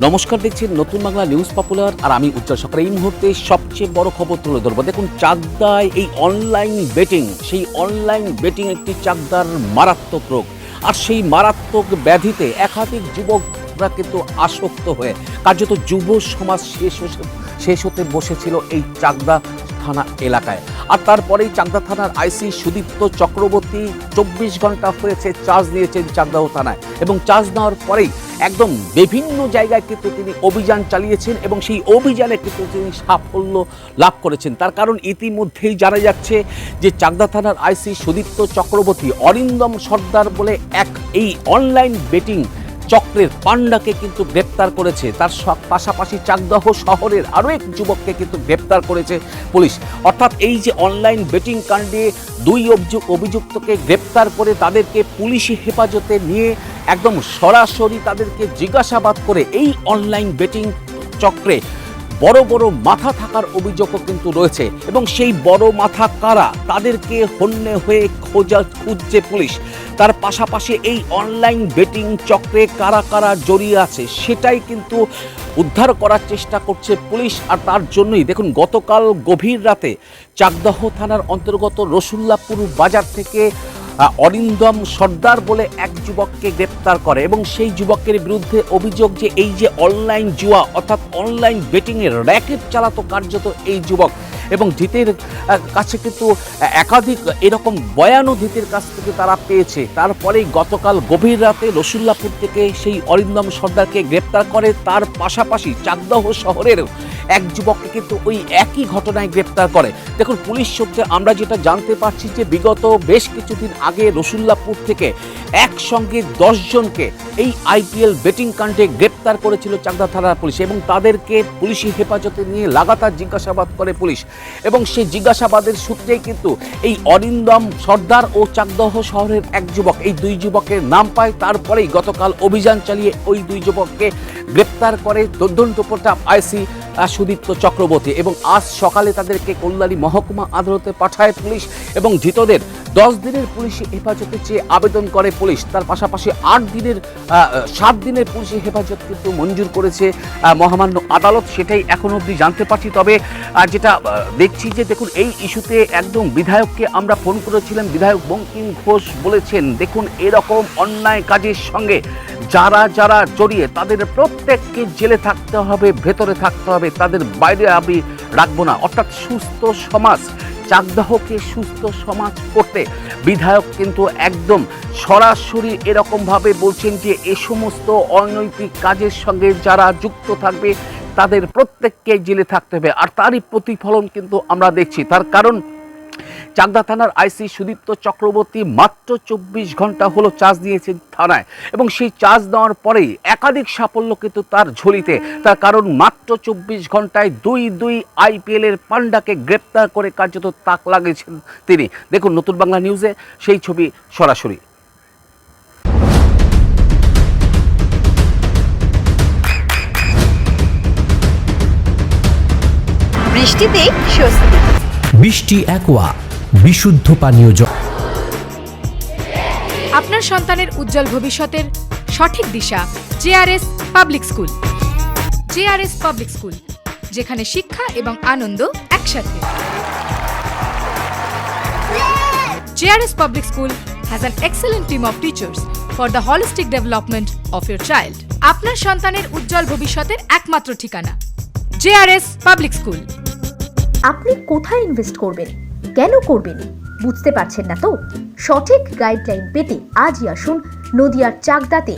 নমস্কার, দেখছেন নতুন বাংলা নিউজ পপুলার আর আমি উজ্জ্বল সরকার। এই মুহূর্তে সবচেয়ে বড় খবর তুলে ধরবো। দেখুন, চাকদায় এই অনলাইন বেটিং, সেই অনলাইন বেটিং একটি চাকদার মারাত্মক রোগ। আর সেই মারাত্মক ব্যাধিতে একাধিক যুবকরা কিন্তু আসক্ত হয়ে কার্যত যুব সমাজ শেষ হতে বসেছিল এই চাকদা থানা এলাকায়। আর তারপরেই চাকদা থানার আইসি সুদীপ্ত চক্রবর্তী 24 ঘন্টা হয়েছে চার্জ নিয়েছেন চাকদাহ থানায়, এবং চার্জ নেওয়ার পরেই একদম বিভিন্ন জায়গায় কিন্তু তিনি অভিযান চালিয়েছেন এবং সেই অভিযানে কিন্তু তিনি সাফল্য লাভ করেছেন। তার কারণ ইতিমধ্যেই জানা যাচ্ছে যে চাকদা থানার আইসি সুদীপ্ত চক্রবর্তী অরিন্দম সর্দার বলে এই অনলাইন বেটিং চক্রের পান্ডাকে কিন্তু গ্রেপ্তার করেছে। তার পাশাপাশি চাকদাহ শহরের আরও এক যুবককে কিন্তু গ্রেপ্তার করেছে পুলিশ। অর্থাৎ এই যে অনলাইন বেটিং কাণ্ডে দুই অভিযুক্তকে গ্রেপ্তার করে তাদেরকে পুলিশি হেফাজতে নিয়ে একদম সরাসরি তাদেরকে জিজ্ঞাসাবাদ করে এই অনলাইন বেটিং চক্রে বড় বড় মাথা থাকার অভিযোগও কিন্তু রয়েছে, এবং সেই বড় মাথা কারা তাদেরকে হন্যে হয়ে খুঁজছে পুলিশ। তার পাশাপাশি এই অনলাইন বেটিং চক্রে কারা কারা জড়িয়ে আছে সেটাই কিন্তু উদ্ধার করার চেষ্টা করছে পুলিশ। আর তার জন্যই দেখুন, গতকাল গভীর রাতে চাকদাহ থানার অন্তর্গত রসুল্লাপুর বাজার থেকে অরিন্দম সর্দার বলে এক যুবককে গ্রেপ্তার করে, এবং সেই যুবকের বিরুদ্ধে অভিযোগ যে এই যে অনলাইন জুয়া অর্থাৎ অনলাইন বেটিংয়ের র্যাকেট চালাতো কার্যত এই যুবক, এবং ধৃতের কাছে কিন্তু একাধিক এরকম বয়ানও ধৃতের কাছ থেকে তারা পেয়েছে। তারপরেই গতকাল গভীর রাতে রসুল্লাপুর থেকে সেই অরিন্দম সর্দারকে গ্রেপ্তার করে। তার পাশাপাশি চাকদাহ শহরের এক যুবককে কিন্তু ওই একই ঘটনায় গ্রেপ্তার করে। দেখুন, পুলিশ সূত্রে আমরা যেটা জানতে পারছি যে বিগত বেশ কিছুদিন আগে রসুল্লাপুর থেকে একসঙ্গে 10 জনকে এই আইপিএল বেটিং কাণ্ডে গ্রেপ্তার করেছিল চাকদা থানার পুলিশ, এবং তাদেরকে পুলিশি হেফাজতে নিয়ে লাগাতার জিজ্ঞাসাবাদ করে পুলিশ। এবং সেই জিজ্ঞাসাবাদের সূত্রেই কিন্তু এই অরিন্দম সর্দার ও চাকদাহ শহরের এক যুবক, এই দুই যুবকের নাম পায়। তারপরেই গতকাল অভিযান চালিয়ে ওই দুই যুবককে গ্রেপ্তার করে তদন্তপোর্টা আইসি সুদীপ্ত চক্রবর্তী, এবং আজ সকালে তাদেরকে কল্যাণী মহকুমা আদালতে পাঠায় পুলিশ, এবং ধৃতদের 10 দিনের পুলিশি হেফাজতে চেয়ে আবেদন করে পুলিশ। তার পাশাপাশি 7 দিনের পুলিশি হেফাজত কিন্তু মঞ্জুর করেছে মহামান্য আদালত। সেটাই এখন অবধি জানতে পারছি। তবে যেটা দেখছি যে দেখুন, এই ইস্যুতে একদম বিধায়ককে আমরা ফোন করেছিলাম। বিধায়ক বঙ্কিম ঘোষ বলেছেন, দেখুন, এরকম অন্যায় কাজের সঙ্গে যারা যারা জড়িয়ে তাদের প্রত্যেককে জেলে থাকতে হবে, ভেতরে থাকতে হবে, তাদের বাইরে আমি রাখবো না। অর্থাৎ সুস্থ সমাজ, চাকদাহকে সুস্থ সমাজ করতে বিধায়ক কিন্তু একদম সরাসরি এরকমভাবে বলছেন যে এ সমস্ত অনৈতিক কাজের সঙ্গে যারা যুক্ত থাকবে তাদের প্রত্যেককে জেলে থাকতে হবে। আর তারই প্রতিফলন কিন্তু আমরা দেখছি। তার কারণ চাকদা থানার আইসি সুদীপ্ত চক্রবর্তী মাত্র 24 ঘন্টা হলো চার্জ নিয়েছেন থানায়, এবং সেই চার্জ দেওয়ার পরেই একাধিক সাফল্য কিন্তু তার ঝুলিতে। তার কারণ মাত্র 24 ঘন্টায় দুই আইপিএল এর পান্ডাকে গ্রেপ্তার করে কার্যত তাক লাগিয়েছেন তিনি। দেখুন নতুন বাংলা নিউজে সেই ছবি সরাসরি। বৃষ্টিতে স্বস্তি। বৃষ্টি অ্যাকোয়া, বিশুদ্ধ পানীয় জল। আপনার সন্তানের উজ্জ্বল ভবিষ্যতের সঠিক দিশা JRS public school. JRS public school, যেখানে শিক্ষা এবং আনন্দ একসাথে। JRS public school has an excellent team of teachers for the holistic development of your child. আপনার সন্তানের উজ্জ্বল ভবিষ্যতের একমাত্র ঠিকানা জেআরএস পাবলিক স্কুল। আপনি কোথায় ইনভেস্ট করবেন, কেন করবেন, বুঝতে পারছেন না তো? সঠিক গাইডলাইন পেতে আজই আসুন নদিয়ার চাকদাতে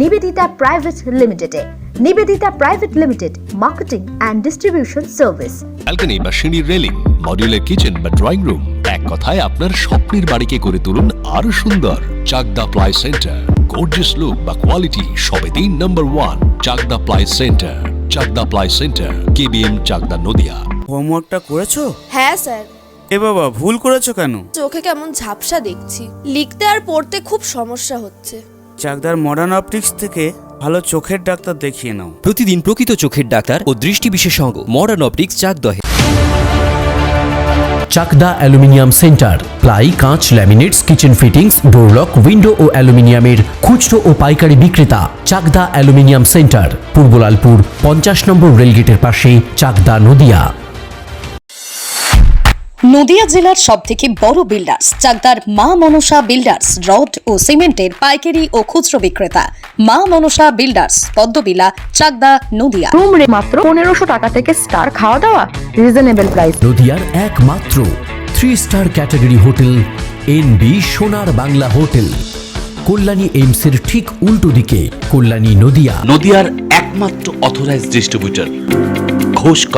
নিবেদিতা প্রাইভেট লিমিটেডে। Nivedita private limited, marketing and distribution service. Balcony বা সিঁড়ির রেলিং, মডিউলার কিচেন বা ড্রয়িং রুম, এক কথায় আপনার স্বপ্নের বাড়িকে করে তুলুন আরো সুন্দর। Chakda ply centre, gorgeous look বা কোয়ালিটি সবেতেই number 1। Chakda ply centre, Chakda ply centre, KBM Chakda Nadia. হোমওয়ার্কটা করেছো? হ্যাঁ স্যার। এ বাবা, ভুল করেছো কেন? চোখে কেমন ঝাপসা দেখছি, লিখতে আর পড়তে খুব সমস্যা হচ্ছে। চাকদার মডার্ন অপটিক্স থেকে ভালো চোখের ডাক্তার দেখিয়ে নাও। প্রতিদিন প্রকৃত চোখের ডাক্তার ও দৃষ্টি বিশেষজ্ঞ মডার্ন অপটিক্স চাকদহে। চাকদা অ্যালুমিনিয়াম সেন্টার, প্লাই, কাঁচ, laminates, kitchen fittings, door lock, window ও অ্যালুমিনিয়ামের খুচরো ও পাইকারি বিক্রেতা। Chakda aluminium centre, Purbalalpur 50 number রেলগেটের পাশে, চাকদা, নদিয়া। নদিয়া জেলার সবথেকে বড় বিল্ডার্স চাকদার মা মনসা বিল্ডার্স, রড ও সিমেন্টের পাইকারি ও খুচরো বিক্রেতা। মা মনসা বিল্ডার্স, পদ্মবিলা, চাকদা, নদিয়া। রুম রে মাত্র 1500 টাকা থেকে স্টার, খাওয়া দাওয়া রিজনেবল প্রাইস। নদিয়ার একমাত্র 3 স্টার ক্যাটাগরি হোটেল এনবি সোনার বাংলা হোটেল, কল্যাণী এইমসের ঠিক উল্টো দিকে, কল্যাণী, নদিয়া। নদিয়ার একমাত্র অথরাইজড ডিস্ট্রিবিউটর ঘোষ